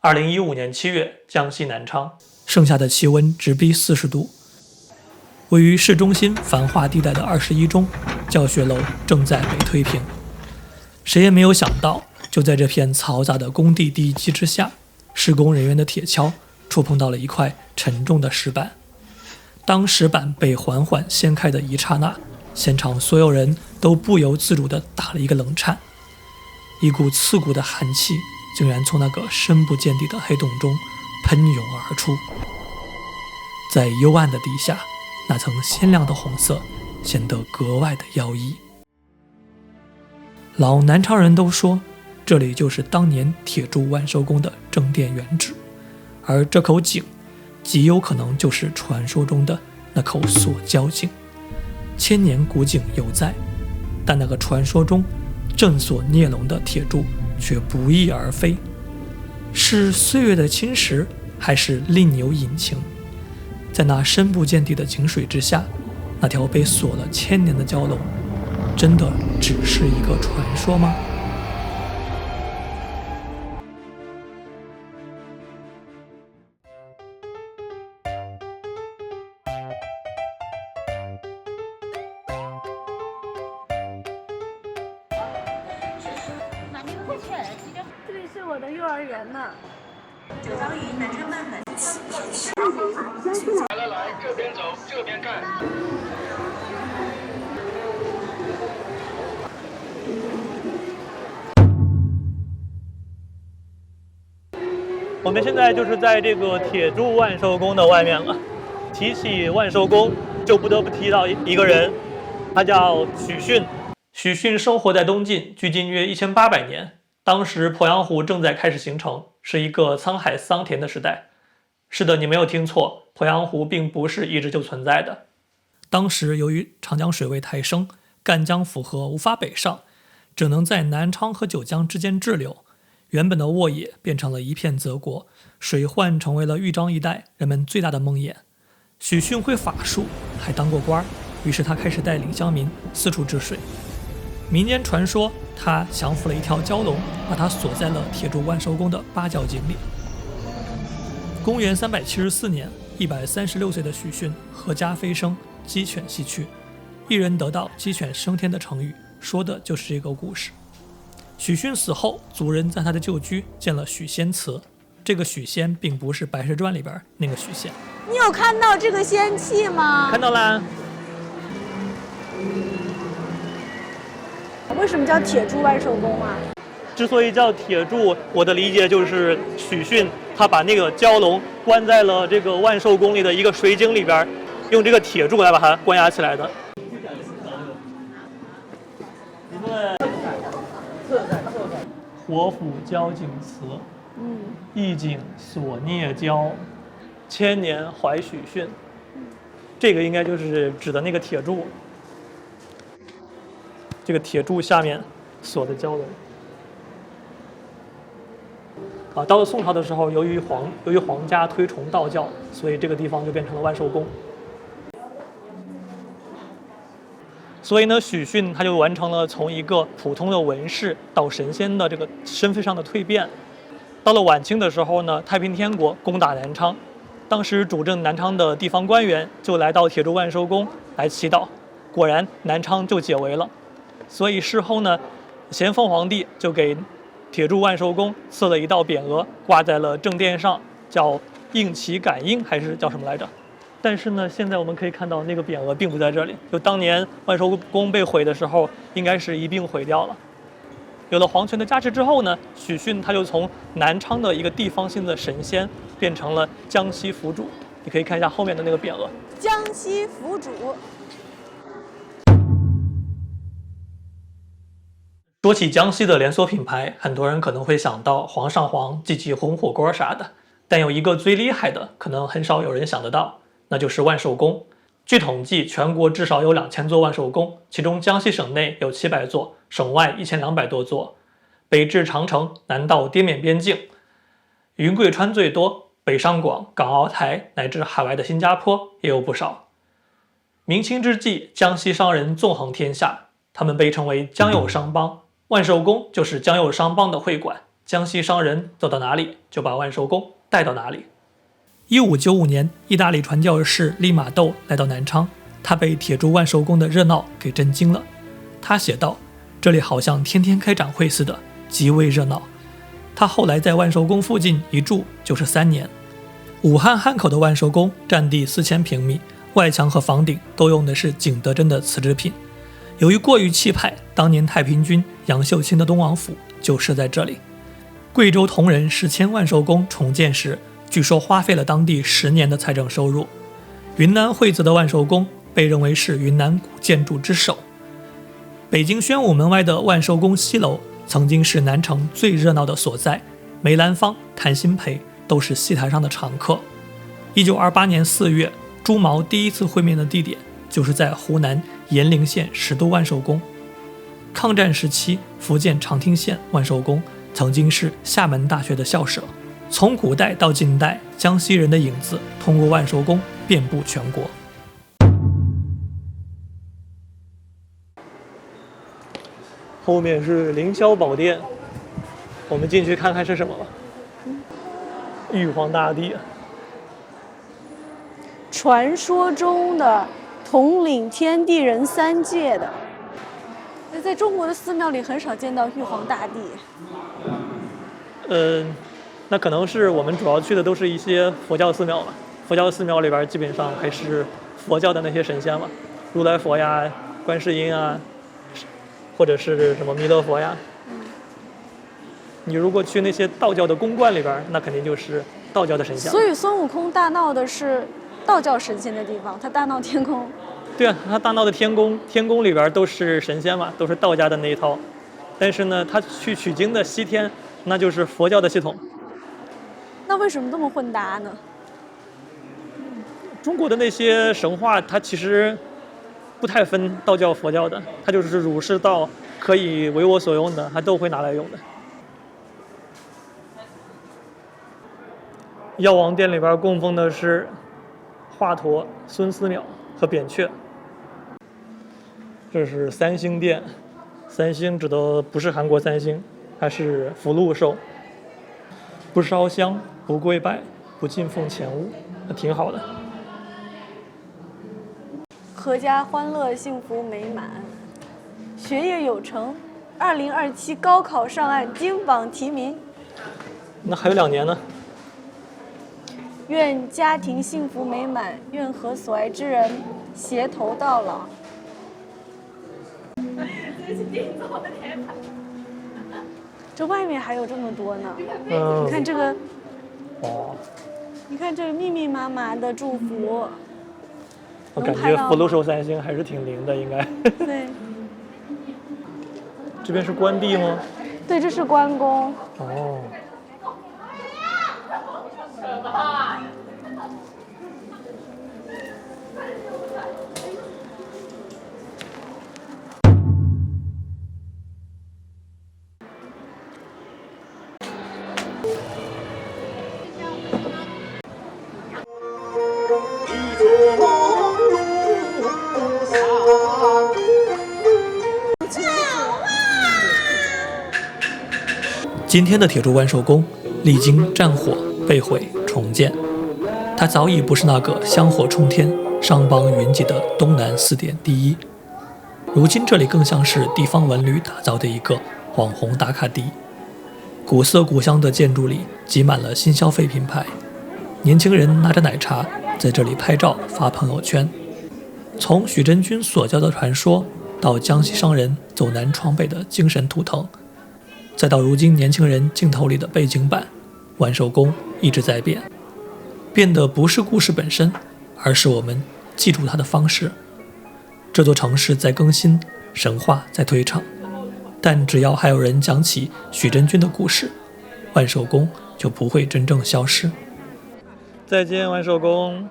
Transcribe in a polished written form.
2015年7月，江西南昌，盛夏的氣溫直逼40度。位於市中心繁華地帶的21中教學樓正在被推平。誰也沒有想到，就在這片嘈雜的工地地基之下，施工人員的鐵鍬觸碰到了一塊沉重的石板。當石板被緩緩掀開的一剎那，現場所有人都不由自主地打了一個冷顫，一股刺骨的寒氣竟然從那個深不見底的黑洞中噴湧而出。在幽暗的地下，那層鮮亮的紅色顯得格外的妖異。老南昌人都說，這裡就是當年鐵柱萬壽宮的正殿原址，而這口井極有可能就是傳說中的那口鎖蛟井。千年古井猶在，但那個傳說中鎮鎖孽龍的鐵柱卻不翼而飛。是歲月的侵蝕，還是另有隱情？在那深不見底的井水之下，那條被鎖了1000年的蛟龍，真的只是一個傳說嗎？这里是我的幼兒園呢。九方雲南昌漫漫。來，這邊走，這邊看。我們現在就是在這個鐵柱萬壽宮的外面了。提起萬壽宮，就不得不提到一個人，他叫許遜。許遜生活在東晉，距今約1800年。當時鄱陽湖正在開始形成，是一個滄海桑田的時代。是的，你沒有聽錯，鄱陽湖並不是一直就存在的。當時由於長江水位太升，贛江府河無法北上，只能在南昌和九江之間滯留。原本的沃野變成了一片澤國，水患成為了豫章一帶人們最大的夢魘。許遜會法術，還當過官，於是他開始帶領鄉民四處治水。民間傳說，他降服了一條蛟龍，把它鎖在了鐵柱萬壽宮的八角井裡。公元374年，136歲的許遜闔家飛升，雞犬西去，一人得道雞犬升天的成語，說的就是這個故事。許遜死後，族人在他的舊居建了許仙祠。這個許仙並不是《白蛇傳》裡邊那個許仙。你有看到這個仙氣嗎？看到啦。為什麼叫鐵柱萬壽宮啊？之所以叫鐵柱，我的理解就是許遜他把那個蛟龍關在了這個萬壽宮裡的一個水井裡邊，用這個鐵柱來把它關押起來的。火府蛟井祠，一井鎖孽蛟，1000年懷許遜。這個應該就是指的那個鐵柱。這個鐵柱下面鎖的蛟龍到了宋朝的時候，由於皇家推崇道教，所以這個地方就變成了萬壽宮。所以呢，許遜他就完成了從一個普通的文士到神仙的這個身份上的蛻變。到了晚清的時候呢，太平天國攻打南昌，當時主政南昌的地方官員就來到鐵柱萬壽宮來祈禱，果然南昌就解圍了。所以事後呢，咸豐皇帝就給鐵柱萬壽宮賜了一道匾額，掛在了正殿上，叫應旗感應還是叫什麼來着？但是呢，現在我們可以看到那個匾額並不在這裡，就當年萬壽宮被毀的時候，應該是一併毀掉了。有了皇權的加持之後呢，許遜他就從南昌的一個地方性的神仙变成了江西府主。你可以看一下後面的那個匾額，江西府主。說起江西的連鎖品牌，很多人可能會想到煌上煌、季季紅火鍋啥的，但有一個最厲害的，可能很少有人想得到，那就是萬壽宮。據統計，全國至少有2000座萬壽宮，其中江西省內有700座，省外1200多座。北至長城，南到滇緬邊境，雲貴川最多，北上廣、港澳台乃至海外的新加坡也有不少。明清之際，江西商人縱橫天下，他們被稱為江右商幫。萬壽宮就是江右商幫的會館，江西商人走到哪裡就把万寿宮帶到哪裡。1595年，意大利傳教士利瑪竇來到南昌，他被鐵柱萬壽宮的熱鬧給震驚了。他寫道：“這裡好像天天開展會似的，極為熱鬧。”他後來在萬壽宮附近一住就是3年。武漢漢口的萬壽宮佔地4000平米，外牆和房頂都用的是景德鎮的瓷製品。由於過於氣派，當年太平軍楊秀清的東王府就設在這裡。貴州銅仁10遷萬壽宮重建時，據說花費了當地10年的財政收入。雲南惠澤的萬壽宮被認為是雲南古建築之首。北京宣武門外的萬壽宮西樓曾經是南城最熱鬧的所在，梅蘭芳、譚鑫培都是戲台上的常客。1928年4月，朱毛第一次會面的地點就是在湖南閻陵縣10都萬壽宮。抗戰時期，福建長汀縣萬壽宮曾經是廈門大學的校舍。從古代到近代，江西人的影子通過萬壽宮遍布全國。后面是凌霄寶殿，我們進去看看是什麼吧。玉皇大帝，傳說中的統領天地人3界的。在中國的寺廟裡很少見到玉皇大帝。那可能是我們主要去的都是一些佛教寺廟吧。佛教寺廟裡邊基本上還是佛教的那些神仙嘛，如來佛呀、觀世音啊，或者是什麼彌勒佛呀。你如果去那些道教的宮觀裡邊，那肯定就是道教的神像。所以孙悟空大鬧的是道教神仙的地方，他大鬧天宮。对啊，他大鬧的天宮裡邊都是神仙嘛，都是道家的那一套。但是呢，他去取經的西天，那就是佛教的系統。那為什麼這麼混搭呢？中國的那些神話，它其實不太分道教佛教的，它就是儒釋道可以為我所用的，它都會拿來用的。藥王殿裡邊供奉的是華佗、孫思邈和扁鵲。這是三星殿，三星指的不是韓國三星，它是福祿壽。不燒香，不跪拜，不進奉錢物，那挺好的。闔家歡樂，幸福美滿，學業有成，2027高考上岸，金榜題名。那還有2年呢。願家庭幸福美滿，願和所愛之人攜頭到老。這外面還有這麼多呢。你看這個，你看這個密密麻麻的祝福。我感覺福祿壽三星還是挺靈的，應該。對。這邊是關帝嗎？對，這是關公。哦。今天的鐵柱萬壽宮歷經戰火、被毀、重建，它早已不是那個香火沖天、商邦雲集的東南4點第一。如今這裡更像是地方文旅打造的一個網紅打卡地。古色古香的建築裡擠滿了新消費品牌，年輕人拿着奶茶在這裡拍照發朋友圈。從許真君所教的傳說，到江西商人走南闖北的精神圖騰，再到如今年輕人鏡頭裡的背景板，萬壽宮一直在變，變的不是故事本身，而是我們記住它的方式。這座城市在更新，神話在推唱，但只要還有人講起許真君的故事，萬壽宮就不會真正消失。再見，萬壽宮。